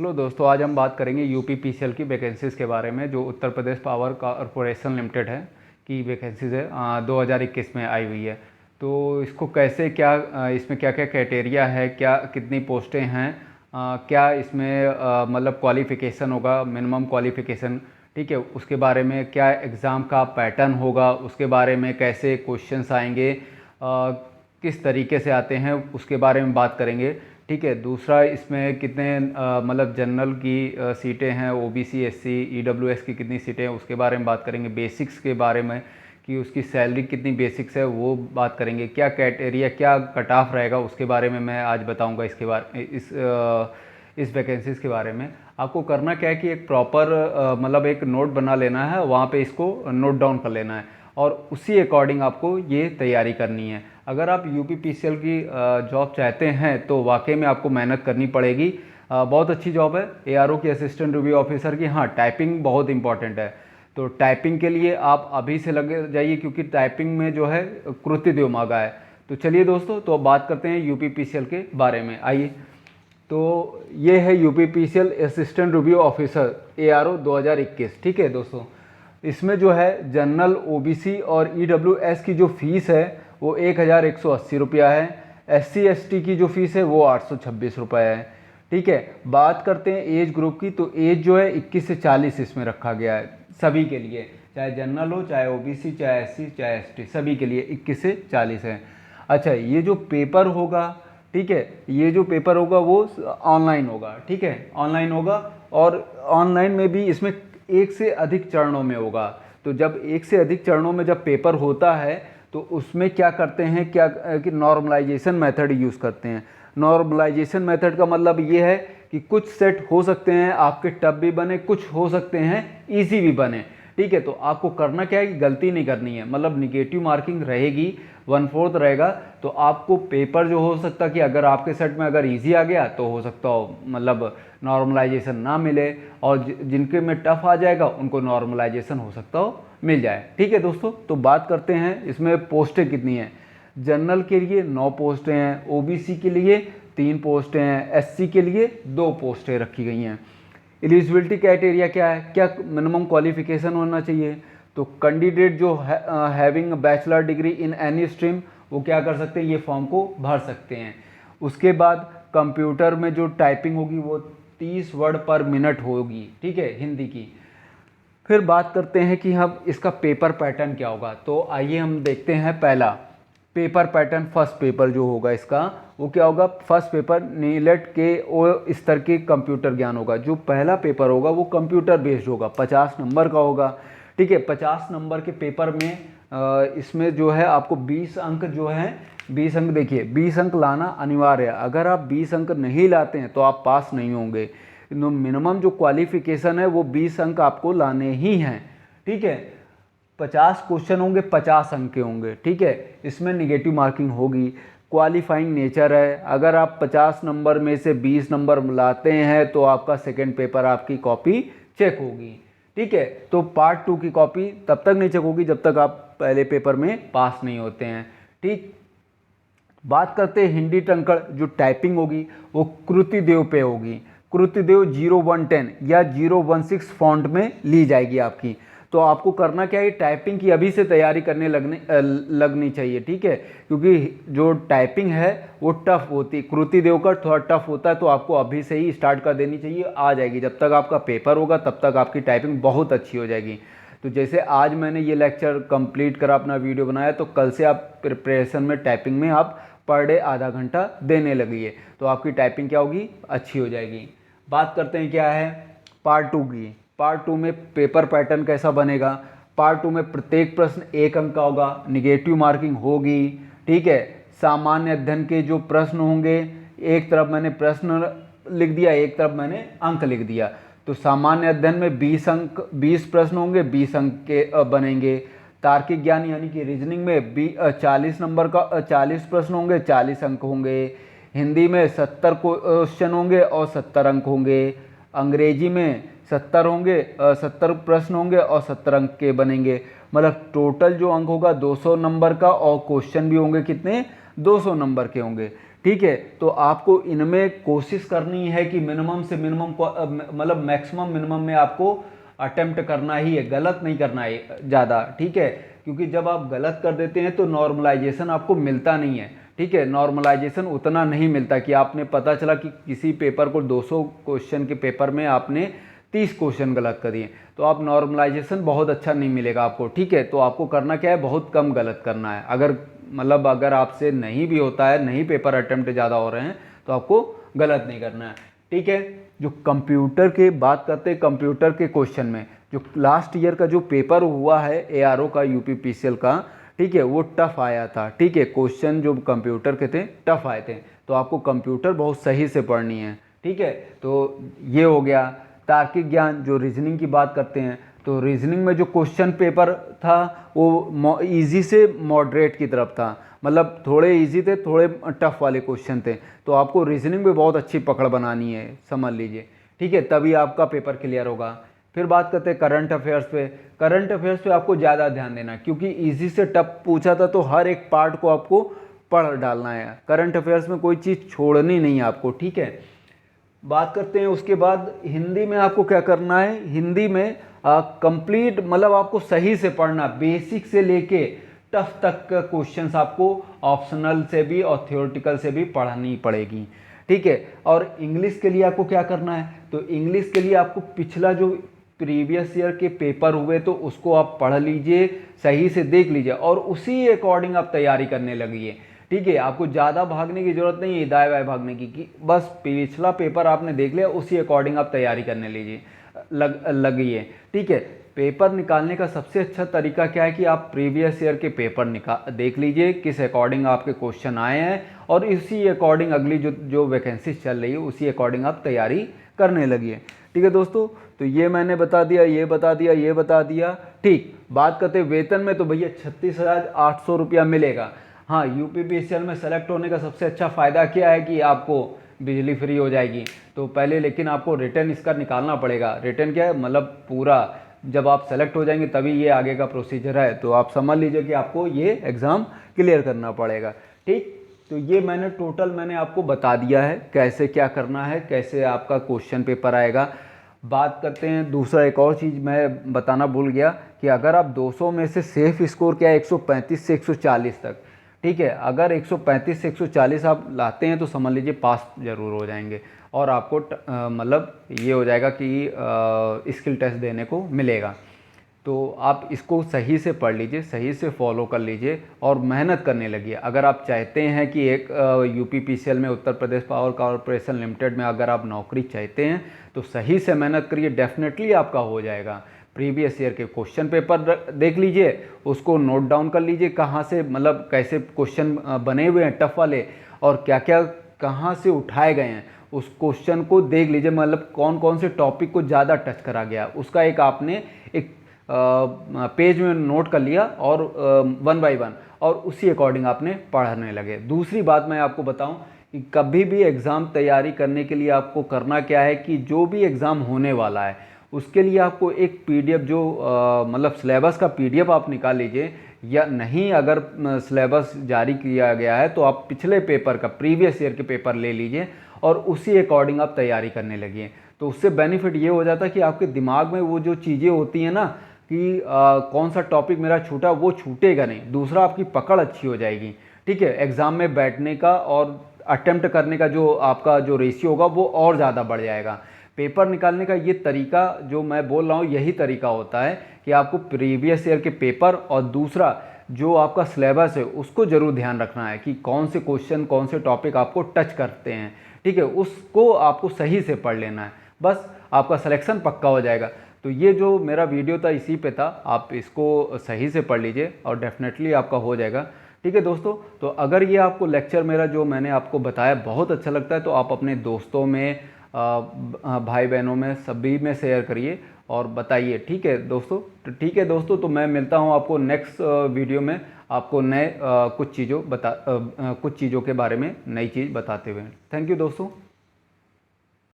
Hello दोस्तों, आज हम बात करेंगे यूपीपीसीएल की वैकेंसीज़ के बारे में जो Uttar Pradesh power corporation limited है की वैकेंसीज़ है 2021 में आई हुई है। तो इसको कैसे क्या इसमें क्या क्या क्राइटेरिया है, क्या कितनी पोस्टें हैं, क्या इसमें मतलब क्वालिफ़िकेशन होगा, मिनिमम क्वालिफ़िकेशन, ठीक है, उसके बारे में क्या एग्ज़ाम का पैटर्न होगा, उसके बारे में कैसे क्वेश्चंस आएंगे, किस तरीके से आते हैं उसके बारे में बात करेंगे। ठीक है, दूसरा इसमें कितने मतलब जनरल की सीटें हैं, ओबीसी एससी ईडब्ल्यूएस की कितनी सीटें हैं उसके बारे में बात करेंगे। बेसिक्स के बारे में कि उसकी सैलरी कितनी बेसिक्स है वो बात करेंगे। क्या क्राइटेरिया, क्या कट ऑफ रहेगा उसके बारे में मैं आज बताऊंगा। इसके बारे इस वैकेंसीज़ के बारे में आपको करना क्या है कि एक प्रॉपर मतलब एक नोट बना लेना है, वहाँ पे इसको नोट डाउन कर लेना है और उसी अकॉर्डिंग आपको ये तैयारी करनी है। अगर आप यूपीपीसीएल की जॉब चाहते हैं तो वाकई में आपको मेहनत करनी पड़ेगी। बहुत अच्छी जॉब है एआरओ की, असिस्टेंट रिव्यू ऑफिसर की। हाँ, टाइपिंग बहुत इंपॉर्टेंट है, तो टाइपिंग के लिए आप अभी से लगे जाइए क्योंकि टाइपिंग में जो है कृत्य देव मांगा है। तो चलिए दोस्तों, तो अब बात करते हैं यूपीपीसीएल के बारे में। आइए, तो ये है UPPCL assistant review officer ARO 2021। ठीक है दोस्तों, इसमें जो है जनरल, ओबीसी और ईडब्ल्यूएस की जो फीस है वो 1180 रुपया है। एससी एसटी की जो फीस है वो 826 रुपये है। ठीक है, बात करते हैं एज ग्रुप की, तो एज जो है 21 से 40 इसमें रखा गया है सभी के लिए, चाहे जनरल हो, चाहे ओबीसी, चाहे एससी, चाहे एसटी, सभी के लिए 21 से 40 है। अच्छा, ये जो पेपर होगा, ठीक है, ये जो पेपर होगा वो ऑनलाइन होगा। ठीक है, ऑनलाइन होगा और ऑनलाइन में भी इसमें एक से अधिक चरणों में होगा। तो जब एक से अधिक चरणों में जब पेपर होता है तो उसमें क्या करते हैं, क्या कि नॉर्मलाइजेशन मेथड यूज़ करते हैं। नॉर्मलाइजेशन मेथड का मतलब ये है कि कुछ सेट हो सकते हैं आपके टफ भी बने, कुछ हो सकते हैं इजी भी बने। ठीक है, तो आपको करना क्या है कि गलती नहीं करनी है, मतलब निगेटिव मार्किंग रहेगी, 1/4 रहेगा। तो आपको पेपर जो हो सकता कि अगर आपके सेट में अगर इजी आ गया तो हो सकता हो मतलब नॉर्मलाइजेशन ना मिले, और जिनके में टफ आ जाएगा उनको नॉर्मलाइजेशन हो सकता हो मिल जाए। ठीक है दोस्तों, तो बात करते हैं इसमें पोस्टें कितनी हैं। जनरल के लिए 9 पोस्टें हैं, ओबीसी के लिए 3 पोस्टें हैं, एससी के लिए 2 पोस्टें रखी गई हैं। एलिजिबिलिटी क्राइटेरिया क्या है, क्या मिनिमम क्वालिफिकेशन होना चाहिए। तो कैंडिडेट जो having bachelor degree in any stream वो क्या कर सकते हैं, ये फॉर्म को भर सकते हैं। उसके बाद कंप्यूटर में जो टाइपिंग होगी वो 30 वर्ड पर मिनट होगी। ठीक है, हिंदी की। फिर बात करते हैं कि हम इसका पेपर पैटर्न क्या होगा। तो आइए हम देखते हैं पहला पेपर पैटर्न। फर्स्ट पेपर जो होगा इसका वो क्या होगा, फर्स्ट पेपर नीलेट के ओ स्तर के कंप्यूटर ज्ञान होगा। जो पहला पेपर होगा वो कंप्यूटर बेस्ड होगा, 50 नंबर का होगा। ठीक है, 50 नंबर के पेपर में इसमें जो है आपको 20 अंक जो है, 20 अंक, देखिए 20 अंक लाना अनिवार्य है। अगर आप 20 अंक नहीं लाते हैं तो आप पास नहीं होंगे। मिनिमम जो क्वालिफिकेशन है वो 20 अंक आपको लाने ही हैं। ठीक है, 50 क्वेश्चन होंगे, 50 अंक के होंगे। ठीक है, इसमें निगेटिव मार्किंग होगी। क्वालिफाइंग नेचर है, अगर आप 50 नंबर में से 20 नंबर लाते हैं तो आपका सेकेंड पेपर आपकी कॉपी चेक होगी। ठीक है, तो पार्ट 2 की कॉपी तब तक नहीं चेक होगी जब तक आप पहले पेपर में पास नहीं होते हैं। ठीक, बात करते हैं हिंदी टंकड़ जो टाइपिंग होगी वो कृति देव पे होगी। कृति देव 0110 या 016 फॉन्ट में ली जाएगी आपकी। तो आपको करना क्या है, टाइपिंग की अभी से तैयारी करने लगनी चाहिए। ठीक है, क्योंकि जो टाइपिंग है वो टफ होती है, कृति देव का थोड़ा टफ होता है, तो आपको अभी से ही स्टार्ट कर देनी चाहिए, आ जाएगी। जब तक आपका पेपर होगा तब तक आपकी टाइपिंग बहुत अच्छी हो जाएगी। तो जैसे आज मैंने ये लेक्चर कंप्लीट करा, अपना वीडियो बनाया, तो कल से आप प्रिपरेशन में टाइपिंग में आप पर डे आधा घंटा देने लगिए, तो आपकी टाइपिंग क्या होगी, अच्छी हो जाएगी। बात करते हैं क्या है पार्ट 2 की। पार्ट 2 में पेपर पैटर्न कैसा बनेगा। पार्ट 2 में प्रत्येक प्रश्न 1 अंक का होगा, निगेटिव मार्किंग होगी। ठीक है, सामान्य अध्ययन के जो प्रश्न होंगे, एक तरफ मैंने प्रश्न लिख दिया, एक तरफ मैंने अंक लिख दिया। तो सामान्य अध्ययन में 20 अंक, 20 प्रश्न होंगे, 20 अंक के बनेंगे। तार्किक ज्ञान यानी कि रीजनिंग में 40 नंबर का 40 प्रश्न होंगे, 40 अंक होंगे। हिंदी में 70 क्वेश्चन होंगे और 70 अंक होंगे। अंग्रेजी में 70 होंगे, 70 प्रश्न होंगे और 70 अंक के बनेंगे। मतलब टोटल जो अंक होगा 200 नंबर का, और क्वेश्चन भी होंगे कितने, 200 नंबर के होंगे। ठीक है। तो आपको इनमें कोशिश करनी है कि मिनिमम से मिनिमम मतलब मैक्सिमम मिनिमम में आपको अटेम्प्ट करना ही है, गलत नहीं करना है ज़्यादा, ठीक है। क्योंकि जब आप गलत कर देते हैं तो नॉर्मलाइजेशन आपको मिलता नहीं है, ठीक है। नॉर्मलाइजेशन उतना नहीं मिलता कि आपने पता चला कि किसी पेपर को 200 क्वेश्चन के पेपर में आपने 30 क्वेश्चन गलत कर दिए, तो आप नॉर्मलाइजेशन बहुत अच्छा नहीं मिलेगा आपको, ठीक है। तो आपको करना क्या है, बहुत कम गलत करना है। अगर आपसे नहीं भी होता है, नहीं पेपर अटेम्प्ट ज़्यादा हो रहे हैं, तो आपको गलत नहीं करना है, ठीक है। जो कंप्यूटर के बात करते हैं, कंप्यूटर के क्वेश्चन में जो लास्ट ईयर का जो पेपर हुआ है ARO का, UPPCL का, ठीक है, वो टफ आया था, ठीक है। क्वेश्चन जो कंप्यूटर के थे टफ आए थे, तो आपको कंप्यूटर बहुत सही से पढ़नी है, ठीक है। तो ये हो गया। तार्किक ज्ञान, जो रीजनिंग की बात करते हैं, तो रीजनिंग में जो क्वेश्चन पेपर था वो इजी से मॉडरेट की तरफ था, मतलब थोड़े इजी थे, थोड़े टफ वाले क्वेश्चन थे। तो आपको रीजनिंग में बहुत अच्छी पकड़ बनानी है, समझ लीजिए, ठीक है, तभी आपका पेपर क्लियर होगा। फिर बात करते हैं करंट अफेयर्स पे। करंट अफेयर्स पे आपको ज़्यादा ध्यान देना, क्योंकि इजी से टफ पूछा था, तो हर एक पार्ट को आपको पढ़ डालना है। करंट अफेयर्स में कोई चीज़ छोड़नी नहीं है आपको, ठीक है। बात करते हैं उसके बाद हिंदी में आपको क्या करना है। हिंदी में कंप्लीट मतलब आपको सही से पढ़ना, बेसिक से लेके टफ तक का क्वेश्चंस आपको ऑप्शनल से भी और थ्योरेटिकल से भी पढ़नी पड़ेगी, ठीक है। और इंग्लिश के लिए आपको क्या करना है, तो इंग्लिश के लिए आपको पिछला जो प्रीवियस ईयर के पेपर हुए तो उसको आप पढ़ लीजिए, सही से देख लीजिए और उसी अकॉर्डिंग आप तैयारी करने लगिए, ठीक है। आपको ज़्यादा भागने की जरूरत नहीं है, दाएं बाएं भागने की, कि बस पिछला पेपर आपने देख लिया, उसी अकॉर्डिंग आप तैयारी करने लीजिए लगिए, ठीक है। पेपर निकालने का सबसे अच्छा तरीका क्या है कि आप प्रीवियस ईयर के पेपर देख लीजिए, किस अकॉर्डिंग आपके क्वेश्चन आए हैं, और इसी अकॉर्डिंग अगली जो वैकेंसीज चल रही है उसी अकॉर्डिंग आप तैयारी करने लगिए, ठीक है दोस्तों। तो ये मैंने बता दिया, ये बता दिया, ये बता दिया, ठीक। बात करते वेतन में, तो भैया 36,800 रुपया मिलेगा। हाँ, UPPCL में सेलेक्ट होने का सबसे अच्छा फ़ायदा क्या है कि आपको बिजली फ्री हो जाएगी। तो पहले लेकिन आपको रिटर्न इसका निकालना पड़ेगा। रिटर्न क्या है, मतलब पूरा जब आप सेलेक्ट हो जाएंगे तभी ये आगे का प्रोसीजर है, तो आप समझ लीजिए कि आपको ये एग्ज़ाम क्लियर करना पड़ेगा, ठीक। तो ये मैंने आपको बता दिया है कैसे क्या करना है, कैसे आपका क्वेश्चन पेपर आएगा। बात करते हैं दूसरा, एक और चीज़ मैं बताना भूल गया कि अगर आप 200 में से सेफ स्कोर क्या है 135 से 140 तक, ठीक है। अगर 135 से 140 आप लाते हैं तो समझ लीजिए पास जरूर हो जाएंगे, और आपको मतलब ये हो जाएगा कि स्किल टेस्ट देने को मिलेगा। तो आप इसको सही से पढ़ लीजिए, सही से फॉलो कर लीजिए और मेहनत करने लगिए। अगर आप चाहते हैं कि एक UPPCL में, Uttar Pradesh power corporation limited में अगर आप नौकरी चाहते हैं तो सही से मेहनत करिए, डेफिनेटली आपका हो जाएगा। प्रीवियस ईयर के क्वेश्चन पेपर देख लीजिए, उसको नोट डाउन कर लीजिए, कहाँ से मतलब कैसे क्वेश्चन बने हुए हैं टफ वाले, और क्या क्या कहाँ से उठाए गए हैं, उस क्वेश्चन को देख लीजिए, मतलब कौन कौन से टॉपिक को ज़्यादा टच करा गया, उसका एक आपने एक पेज में नोट कर लिया, और 1 बाय 1, और उसी अकॉर्डिंग आपने पढ़ने लगे। दूसरी बात मैं आपको बताऊं कि कभी भी एग्ज़ाम तैयारी करने के लिए आपको करना क्या है कि जो भी एग्ज़ाम होने वाला है उसके लिए आपको एक PDF जो मतलब सिलेबस का PDF आप निकाल लीजिए, या नहीं अगर सिलेबस जारी किया गया है तो आप पिछले पेपर का, प्रीवियस ईयर के पेपर ले लीजिए और उसी अकॉर्डिंग आप तैयारी करने लगिए। तो उससे बेनिफिट ये हो जाता है कि आपके दिमाग में वो जो चीज़ें होती हैं ना कि कौन सा टॉपिक मेरा छूटा, वो छूटेगा नहीं। दूसरा, आपकी पकड़ अच्छी हो जाएगी, ठीक है। एग्ज़ाम में बैठने का और अटेम्प्ट करने का जो आपका जो रेशियो होगा वो और ज़्यादा बढ़ जाएगा। पेपर निकालने का ये तरीका जो मैं बोल रहा हूँ, यही तरीका होता है कि आपको प्रीवियस ईयर के पेपर और दूसरा जो आपका सिलेबस है उसको ज़रूर ध्यान रखना है कि कौन से क्वेश्चन, कौन से टॉपिक आपको टच करते हैं, ठीक है। उसको आपको सही से पढ़ लेना है, बस आपका सिलेक्शन पक्का हो जाएगा। तो ये जो मेरा वीडियो था इसी पे था, आप इसको सही से पढ़ लीजिए और डेफिनेटली आपका हो जाएगा, ठीक है दोस्तों। तो अगर ये आपको लेक्चर मेरा जो मैंने आपको बताया बहुत अच्छा लगता है तो आप अपने दोस्तों में, भाई बहनों में, सभी में शेयर करिए और बताइए, ठीक है दोस्तों। तो ठीक है दोस्तों, तो मैं मिलता हूँ आपको नेक्स्ट वीडियो में, आपको नए कुछ चीज़ों के बारे में नई चीज़ बताते हुए। थैंक यू दोस्तों।